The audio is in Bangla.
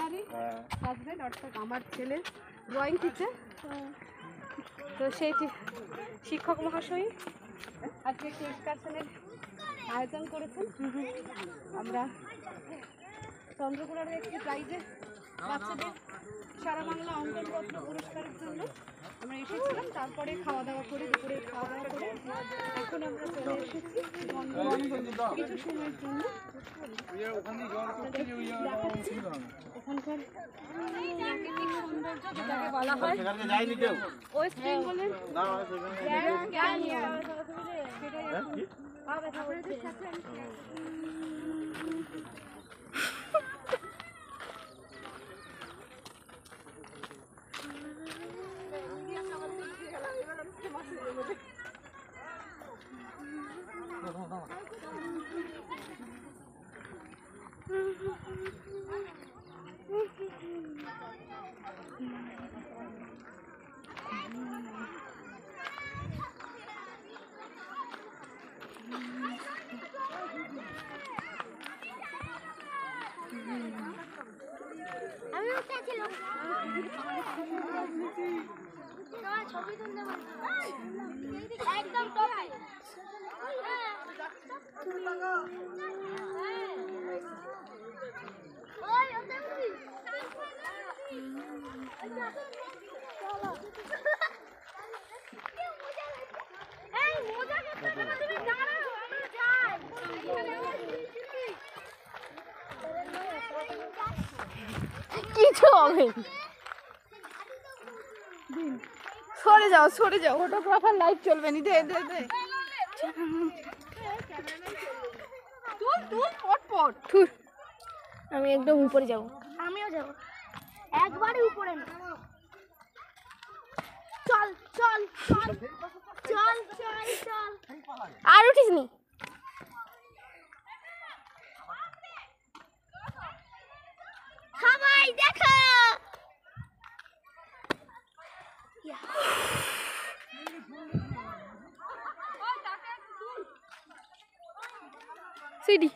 ওনারই হাজবেন্ড, অর্থাৎ আমার ছেলে ড্রয়িং টিচার। তো সেই শিক্ষক মহাশয় আজকে একটি এক্সকারশনের আয়োজন করেছেন। আমরা চন্দ্রকোনার একটি প্রাইজে বাচ্চাদের সারা বাংলা অঙ্কনপত্র পুরস্কারের জন্য আমরা এসেছিলাম। তারপরে খাওয়া দাওয়া করে, দুপুরে খাওয়া দাওয়া করে এখন আমরা চলে এসেছি কিছু সময়ের জন্য। এখানকার প্রাকৃতিক সৌন্দর্য যেটাকে বলা হয় ওয়েস্ট বেঙ্গলের একদম কিছু হবে। সরে যাও, সরে যাও, ফটোগ্রাফার লাইভ চলবে নি। দে দে দে আমি একদম উপরে যাব। আমিও যাব, একবারে উপরে না। চল চল চল চল চল চল, আর উঠিস নি। সবাই দেখো সিডি।